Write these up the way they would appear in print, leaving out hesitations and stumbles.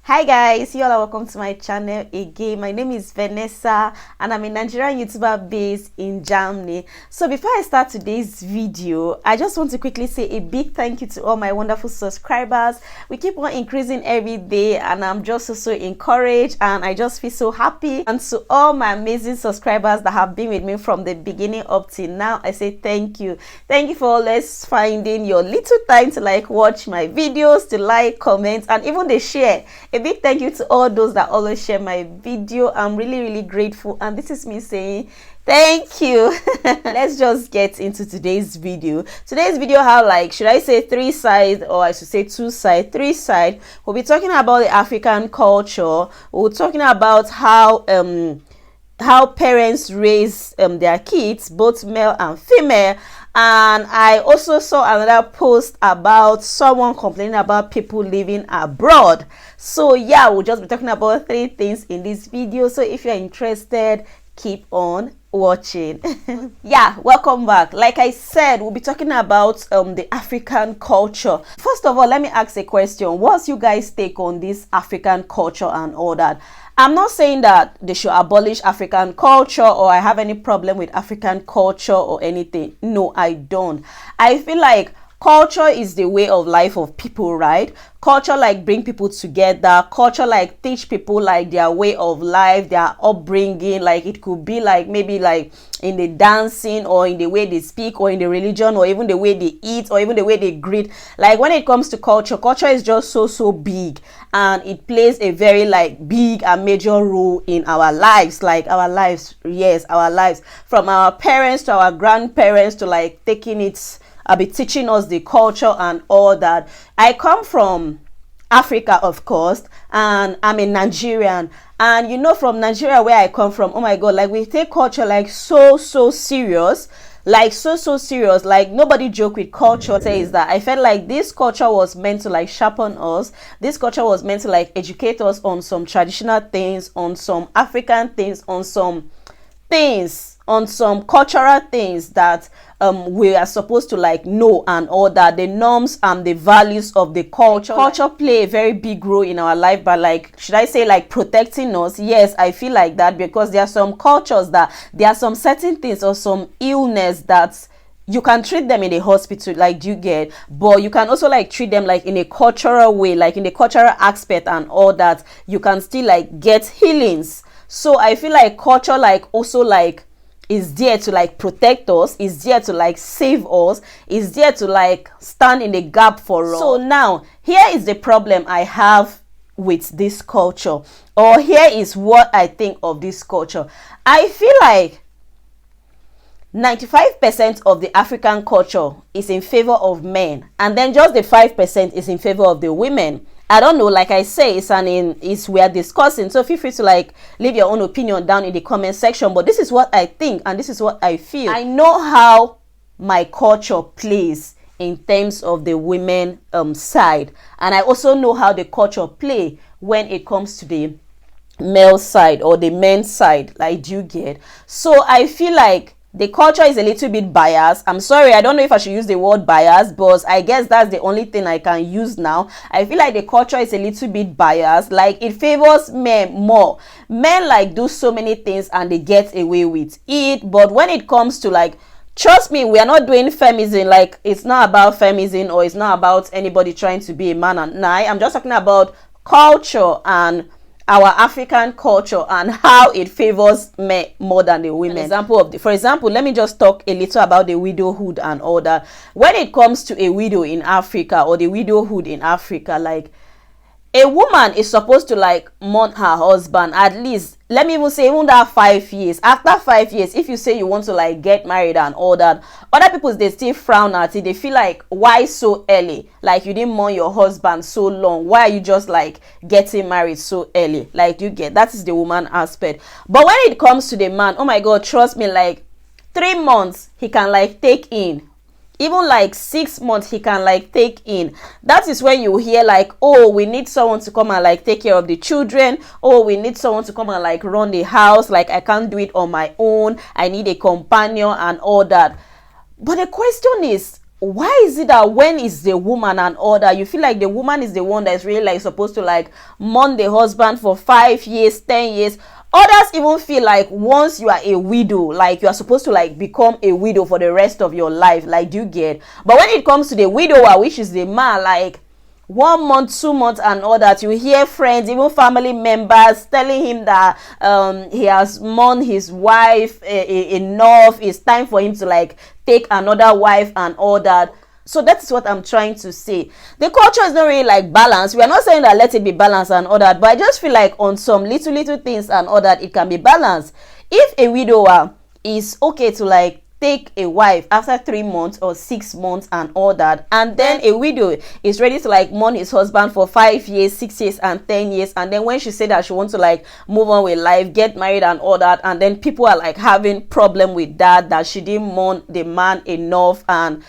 Hi guys, you all are welcome to my channel again. My name is Vanessa and I'm a Nigerian YouTuber based in Germany. So before I start today's video, I just want to quickly say a big thank you to all my wonderful subscribers. We keep on increasing every day and I'm just so encouraged and I just feel so happy. And to all my amazing subscribers that have been with me from the beginning up till now, I say thank you. Thank you for always finding your little time to watch my videos, to comment and even the share. A big thank you to all those that always share my video. I'm really grateful and this is me saying thank you. Let's just get into today's video. Today's video have should I say 3 sides, or I should say 2 sides, 3 sides. We'll be talking about the African culture. We're talking about how parents raise their kids, both male and female. And I also saw another post about someone complaining about people living abroad. So yeah, we'll just be talking about 3 things in this video. So if you're interested, keep on watching. Yeah, welcome back. Like I said, we'll be talking about the African culture. First of all, let me ask a question. What's you guys take on this African culture and all that? I'm not saying that they should abolish African culture or I have any problem with African culture or anything. No, I don't. I feel like culture is the way of life of people, right? Culture bring people together. Culture teach people their way of life, their upbringing. It could be maybe in the dancing or in the way they speak or in the religion or even the way they eat or even the way they greet. When it comes to culture, culture is just so big and it plays a very big and major role in our lives. Our lives, yes, our lives, from our parents to our grandparents to taking it. I'll be teaching us the culture and all that. I come from Africa, of course, and I'm a Nigerian. And you know, from Nigeria where I come from, oh my God, we take culture so serious. So serious. Nobody joke with culture. Says that I felt this culture was meant to sharpen us. This culture was meant to educate us on some traditional things, on some African things, on some things, on some cultural things that we are supposed to know and all that, the norms and the values of the culture. Culture play a very big role in our life, but should I say protecting us? Yes, I feel that because there are some cultures that there are some certain things or some illness that you can treat them in a hospital, do you get? But you can also treat them in a cultural way, in the cultural aspect and all that. You can still get healings. So I feel culture also is there to protect us, is there to save us, is there to stand in the gap for us. So now here is the problem I have with this culture, or here is what I think of this culture. I feel 95% of the African culture is in favor of men, and then just the 5% is in favor of the women. I don't know, like I say, it's we are discussing, so feel free to leave your own opinion down in the comment section. But this is what I think and this is what I feel. I know how my culture plays in terms of the women side, and I also know how the culture play when it comes to the male side or the men's side. Do you get? So I feel the culture is a little bit biased. I'm sorry, I don't know if I should use the word biased, but I guess that's the only thing I can use now. I feel the culture is a little bit biased. It favors men more. Men do so many things and they get away with it. But when it comes to trust me, we are not doing feminism. It's not about feminism or it's not about anybody trying to be a man and I. I'm just talking about culture and our African culture and how it favors men more than the women. For example, let me just talk a little about the widowhood and all that. When it comes to a widow in Africa or the widowhood in Africa, a woman is supposed to mourn her husband at least, let me even say, even that 5 years. After 5 years, if you say you want to get married and all that, other people, they still frown at it. They feel why so early? You didn't mourn your husband so long. Why are you just getting married so early? You get, that is the woman aspect. But when it comes to the man, oh my God, trust me, 3 months he can take in. Even 6 months he can take in. That is when you hear oh, we need someone to come and take care of the children. Oh, we need someone to come and run the house. I can't do it on my own. I need a companion and all that. But the question is, why is it that when it's the woman and all that, you feel like the woman is the one that is really like supposed to like mourn the husband for 5 years, 10 years? Others even feel like once you are a widow, like you are supposed to like become a widow for the rest of your life. Like, do you get? But when it comes to the widower, which is the man, like 1 month, 2 months and all that, you hear friends, even family members telling him that he has mourned his wife enough, it's time for him to like take another wife and all that. So that's what I'm trying to say. The culture is not really like balanced. We are not saying that let it be balanced and all that, but I just feel like on some little things and all that, it can be balanced. If a widower is okay to like take a wife after 3 months or 6 months and all that, and then a widow is ready to like mourn his husband for 5 years, 6 years and 10 years, and then when she said that she wants to like move on with life, get married and all that, and then people are like having problem with that she didn't mourn the man enough. And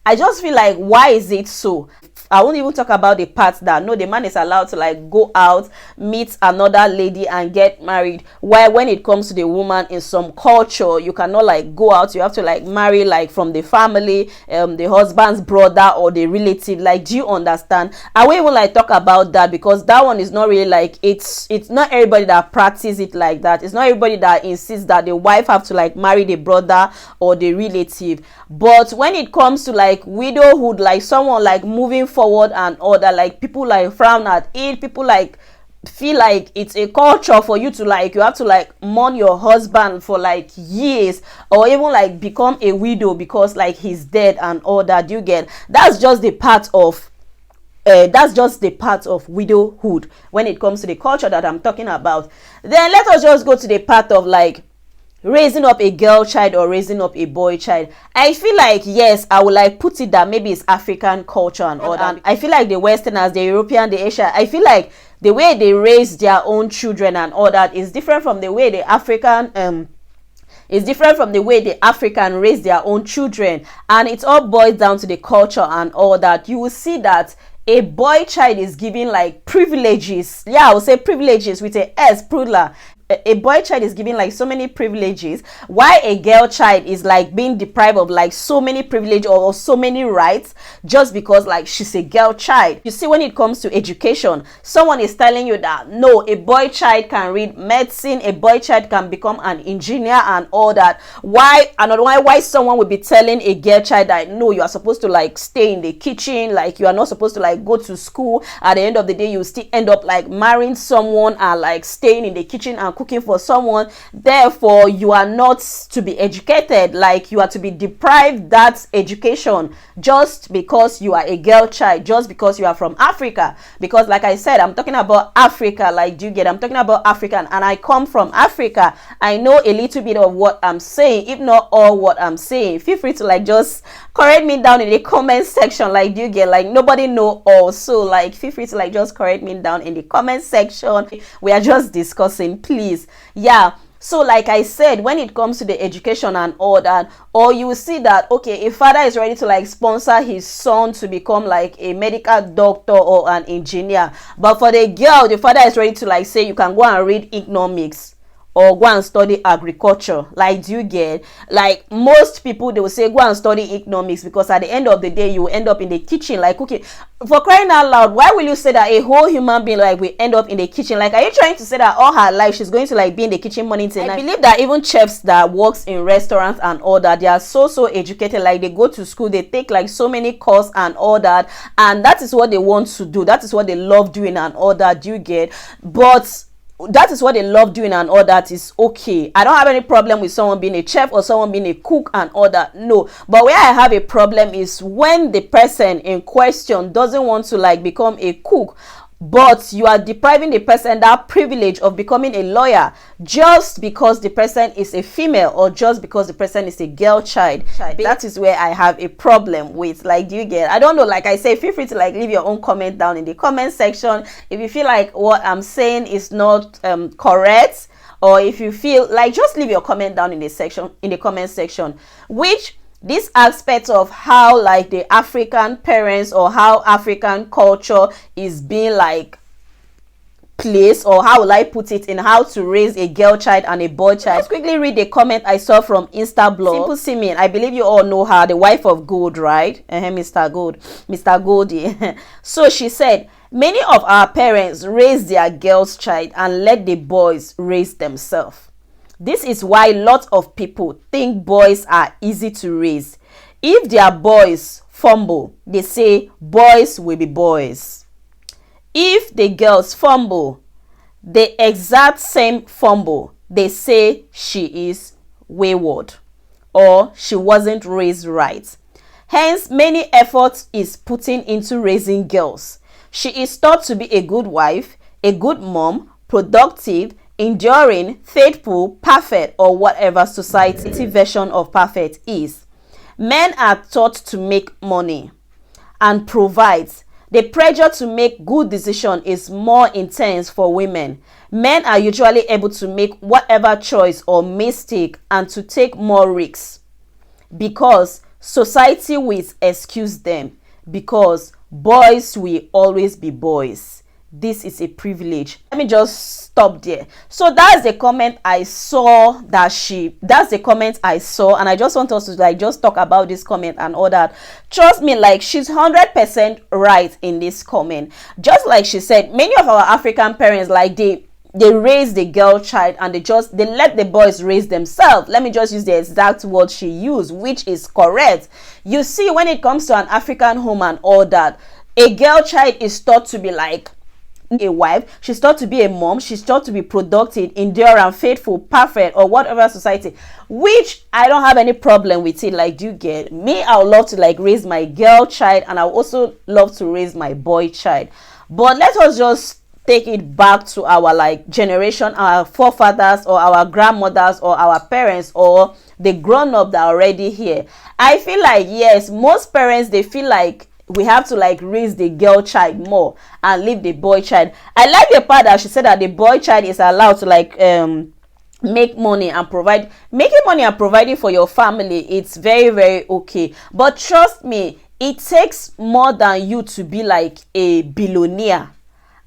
I just feel like, why is it so? I won't even talk about the part that no, the man is allowed to like go out, meet another lady and get married, while when it comes to the woman, in some culture you cannot like go out, you have to like marry like from the family, the husband's brother or the relative. Like, do you understand? I won't even like talk about that, because that one is not really like, it's not everybody that practice it like that. It's not everybody that insists that the wife have to like marry the brother or the relative. But when it comes to like widowhood, like someone like moving forward and all that, like people like frown at it, people like feel like it's a culture for you to like, you have to like mourn your husband for like years, or even like become a widow because like he's dead and all that. You get? That's just the part of widowhood when it comes to the culture that I'm talking about. Then let us just go to the part of like raising up a girl child or raising up a boy child. I feel like, yes, I would like put it that maybe it's African culture and all that. I feel like the Westerners, the European, the Asian, I feel like the way they raise their own children and all that is different from the way the African raise their own children. And it all boils down to the culture and all that. You will see that a boy child is given like privileges. Yeah, I would say privileges with a S, plural. A boy child is given like so many privileges, while a girl child is like being deprived of like so many privileges or so many rights just because like she's a girl child. You see, when it comes to education, someone is telling you that no, a boy child can read medicine, a boy child can become an engineer and all that. Why someone would be telling a girl child that no, you are supposed to like stay in the kitchen, like you are not supposed to like go to school. At the end of the day, you still end up like marrying someone and like staying in the kitchen and cooking for someone. Therefore, you are not to be educated, like you are to be deprived that education just because you are a girl child, just because you are from Africa. Because like I said, I'm talking about Africa. Like, do you get? I'm talking about African, and I come from Africa. I know a little bit of what I'm saying, if not all what I'm saying. Feel free to like just correct me down in the comment section. Like, do you get? Like, nobody know all, so like feel free to like just correct me down in the comment section. We are just discussing, please. Yeah, so like I said, when it comes to the education and all that, or you will see that okay, a father is ready to like sponsor his son to become like a medical doctor or an engineer, but for the girl, the father is ready to like say you can go and read economics or go and study agriculture. Like, do you get? Like, most people, they will say go and study economics because at the end of the day you will end up in the kitchen like cooking. For crying out loud, why will you say that a whole human being like will end up in the kitchen? Like, are you trying to say that all her life she's going to like be in the kitchen morning till night? I believe that even chefs that works in restaurants and all that, they are so educated. Like, they go to school, they take like so many courses and all that, and that is what they want to do, that is what they love doing and all that. Do you get? But that is what they love doing and all that is okay. I don't have any problem with someone being a chef or someone being a cook and all that, no. But where I have a problem is when the person in question doesn't want to like become a cook, but you are depriving the person that privilege of becoming a lawyer just because the person is a female or just because the person is a girl child. That is where I have a problem with. Like, do you get? I don't know. Like I say, feel free to like leave your own comment down in the comment section if you feel like what I'm saying is not correct, or if you feel like, just leave your comment down in the comment section, which this aspect of how like the African parents or how African culture is being like place, or how will I put it, in how to raise a girl child and a boy child. Let's quickly read the comment I saw from Insta blog. Simple Simeon, I believe you all know her, the wife of Gold, right? Mr. Goldie. So she said, many of our parents raise their girls child and let the boys raise themselves. This is why lots of people think boys are easy to raise. If their boys fumble, they say boys will be boys. If the girls fumble, the exact same fumble, they say she is wayward or she wasn't raised right. Hence, many effort is putting into raising girls. She is thought to be a good wife, a good mom, productive, enduring, faithful, perfect, or whatever society version of perfect is. Men are taught to make money and provide. The pressure to make good decisions is more intense for women. Men are usually able to make whatever choice or mistake and to take more risks because society will excuse them, because boys will always be boys. This is a privilege. Let me just stop there. So that's the comment I saw and I just want us to like just talk about this comment and all that. Trust me, like, she's 100% right in this comment. Just like she said, many of our African parents, like, they raise the girl child and they let the boys raise themselves. Let me just use the exact word she used, which is correct. You see, when it comes to an African home and all that, a girl child is thought to be like a wife, she's taught to be a mom, she's taught to be productive, endurant, faithful, perfect, or whatever society, which I don't have any problem with it. Like, do you get me? I would love to like raise my girl child, and I would also love to raise my boy child. But let us just take it back to our like generation, our forefathers or our grandmothers or our parents or the grown-up that are already here. I feel like, yes, most parents, they feel like we have to like raise the girl child more and leave the boy child. I like the part that she said that the boy child is allowed to like make money and provide. Making money and providing for your family, it's very, very okay. But trust me, it takes more than you to be like a billionaire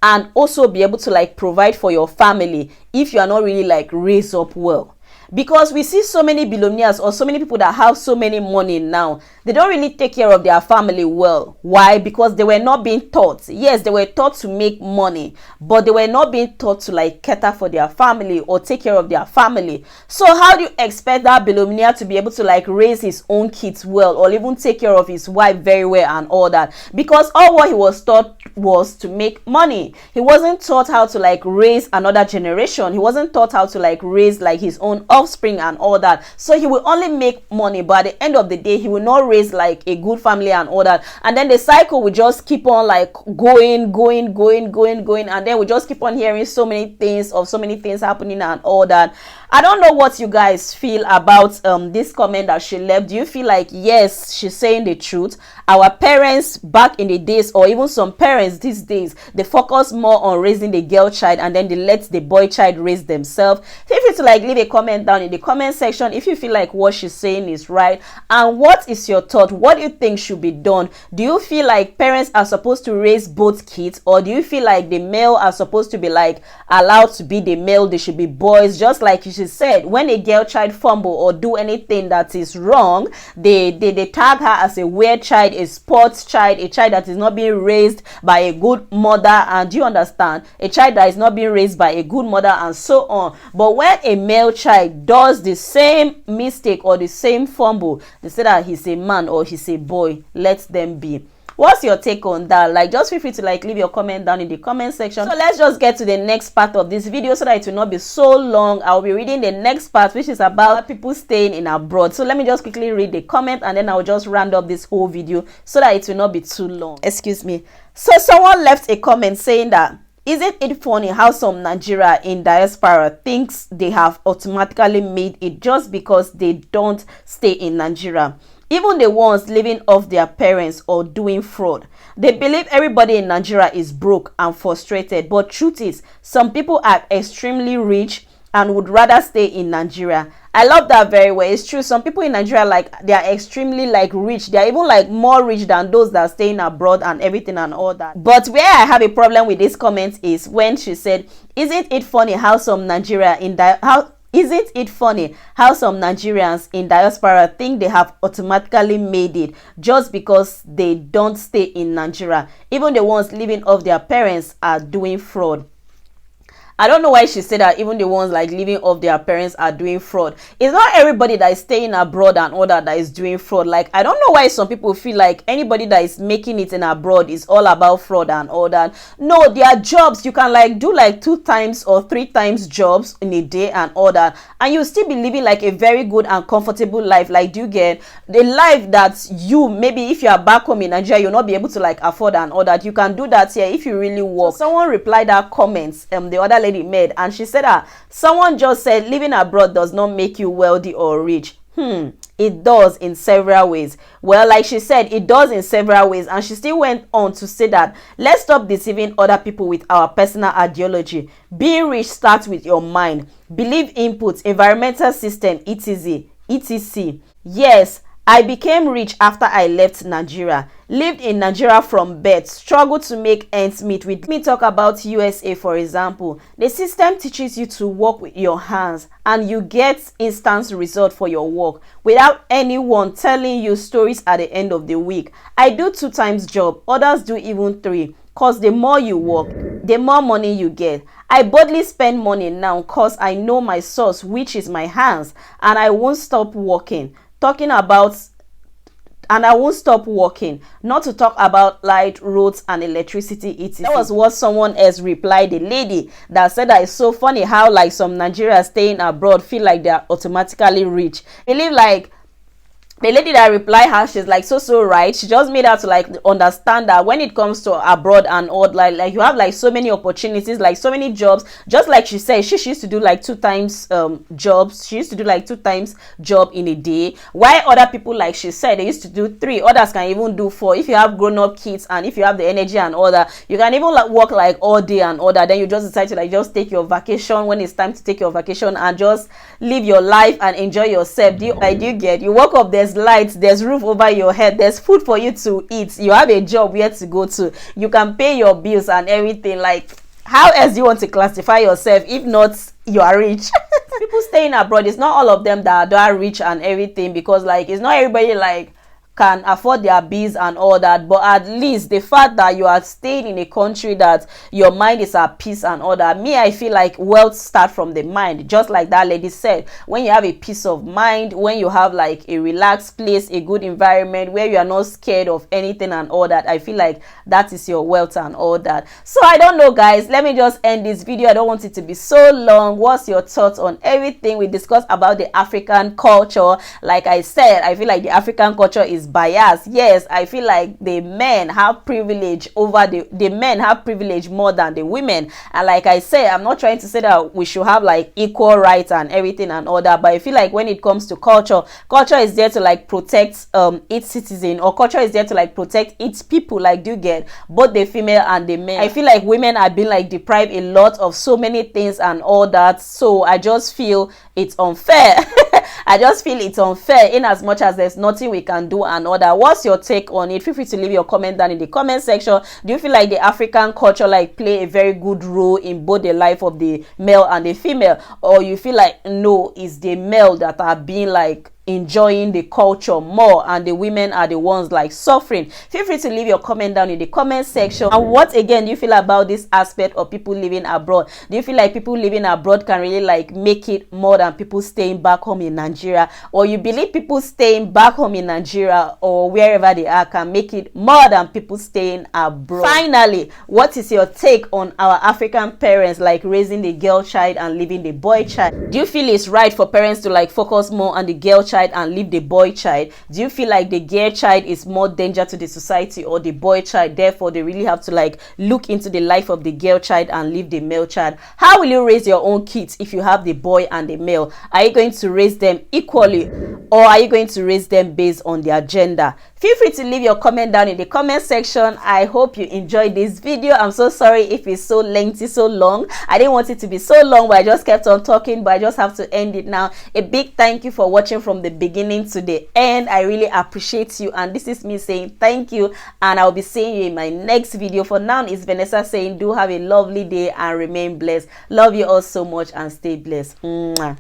and also be able to like provide for your family if you are not really like raised up well. Because we see so many billionaires or so many people that have so many money now, they don't really take care of their family well. Why? Because they were not being taught. Yes, they were taught to make money, but they were not being taught to like cater for their family or take care of their family. So how do you expect that billionaire to be able to like raise his own kids well or even take care of his wife very well and all that? Because all what he was taught was to make money. He wasn't taught how to like raise another generation. He wasn't taught how to like raise like his own offspring and all that. So he will only make money, but at the end of the day, he will not raise like a good family and all that. And then the cycle will just keep on like going, and then we just keep on hearing so many things happening and all that. I don't know what you guys feel about this comment that she left. Do you feel like, yes, she's saying the truth? Our parents back in the days, or even some parents these days, they focus more on raising the girl child and then they let the boy child raise themselves. Feel free to like leave a comment down in the comment section if you feel like what she's saying is right. And what is your thought? What do you think should be done? Do you feel like parents are supposed to raise both kids, or do you feel like the male are supposed to be like allowed to be the male, they should be boys? Just like she said, when a girl child fumble or do anything that is wrong, they tag her as a weird child, a sports child, a child that is not being raised by a good mother. And do you understand? A child that is not being raised by a good mother and so on. But when a male child does the same mistake or the same fumble, they say that he's a man or he's a boy. Let them be. What's your take on that? Like, just feel free to like leave your comment down in the comment section. So let's just get to the next part of this video so that it will not be so long. I'll be reading the next part, which is about people staying in abroad. So let me just quickly read the comment and then I'll just round up this whole video so that it will not be too long. Excuse me. So someone left a comment saying that, isn't it funny how some Nigeria in diaspora thinks they have automatically made it just because they don't stay in Nigeria? Even the ones living off their parents or doing fraud. They believe everybody in Nigeria is broke and frustrated. But truth is, some people are extremely rich and would rather stay in Nigeria. I love that very well. It's true. Some people in Nigeria, like, they are extremely like rich. They are even like more rich than those that are staying abroad and everything and all that. But where I have a problem with this comment is when she said, isn't it funny how some isn't it funny how some Nigerians in diaspora think they have automatically made it just because they don't stay in Nigeria? Even the ones living off their parents are doing fraud. I don't know why she said that even the ones like living off their parents are doing fraud. It's not everybody that is staying abroad and all that is doing fraud. Like, I don't know why some people feel like anybody that is making it in abroad is all about fraud and all that. No, there are jobs you can like do like 2 times or 3 times jobs in a day and all that, and you still be living like a very good and comfortable life. Like, do you get the life that you, maybe if you are back home in Nigeria, you'll not be able to like afford and all that? You can do that here if you really work. So someone replied that comments the other lady made, and she said that someone just said living abroad does not make you wealthy or rich. It does in several ways. Well, like she said, it does in several ways, and she still went on to say that let's stop deceiving other people with our personal ideology. Being rich starts with your mind, belief inputs, environmental system, etc. Yes, I became rich after I left Nigeria. Lived in Nigeria from birth, struggled to make ends meet. With me talk about USA, for example. The system teaches you to work with your hands and you get instant result for your work without anyone telling you stories at the end of the week. I do 2 times job, others do even 3. Cause the more you work, the more money you get. I boldly spend money now cause I know my source, which is my hands, and I won't stop working. I won't stop working, not to talk about light, roads, and electricity, etc. That was what someone else replied, the lady that said that it's so funny how like some Nigerians staying abroad feel like they are automatically rich. Believe like the lady that replied her, she's like so right. She just made her to like understand that when it comes to abroad and all, like you have like so many opportunities, like so many jobs. Just like she said, she used to do like 2 times jobs. She used to do like 2 times job in a day, while other people, like she said, they used to do 3. Others can even do 4. If you have grown-up kids and if you have the energy and all that, you can even like work like all day and all that. Then you just decide to like just take your vacation when it's time to take your vacation and just live your life and enjoy yourself. Do you get? You woke up, there's lights, there's roof over your head, there's food for you to eat, you have a job where to go to, you can pay your bills and everything. Like, how else do you want to classify yourself if not you are rich? People staying abroad, it's not all of them that are rich and everything, because like it's not everybody like can afford their bills and all that, but at least the fact that you are staying in a country that your mind is at peace and all that. Me, I feel like wealth starts from the mind, just like that lady said. When you have a peace of mind, when you have like a relaxed place, a good environment where you are not scared of anything and all that, I feel like that is your wealth and all that. So I don't know, guys, let me just end this video. I don't want it to be so long. What's your thoughts on everything we discussed about the African culture? Like I said, I feel like the African culture is bias. Yes, I feel like the men have privilege over the men have privilege more than the women. And like I said, I'm not trying to say that we should have like equal rights and everything and all that, but I feel like when it comes to culture is there to like protect its citizen, or culture is there to like protect its people. Like, do you get? Both the female and the men. I feel like women are being like deprived a lot of so many things and all that, so I just feel it's unfair. I just feel it's unfair in as much as there's nothing we can do and all that. What's your take on it? Feel free to leave your comment down in the comment section. Do you feel like the African culture like play a very good role in both the life of the male and the female, or you feel like no, it's the male that are being like enjoying the culture more and the women are the ones like suffering? Feel free to leave your comment down in the comment section. And what again do you feel about this aspect of people living abroad? Do you feel like people living abroad can really like make it more than people staying back home in Nigeria, or you believe people staying back home in Nigeria or wherever they are can make it more than people staying abroad? Finally, what is your take on our African parents like raising the girl child and leaving the boy child? Do you feel it's right for parents to like focus more on the girl child child and leave the boy child? Do you feel like the girl child is more danger to the society, or the boy child, therefore they really have to like look into the life of the girl child and leave the male child? How will you raise your own kids if you have the boy and the male? Are you going to raise them equally, or are you going to raise them based on their gender? Feel free to leave your comment down in the comment section. I hope you enjoyed this video. I'm so sorry if it's so lengthy, so long. I didn't want it to be so long, but I just kept on talking, but I just have to end it now. A big thank you for watching from the beginning to the end. I really appreciate you, and this is me saying thank you, and I'll be seeing you in my next video. For now, it's Vanessa saying do have a lovely day and remain blessed. Love you all so much and stay blessed. Mwah.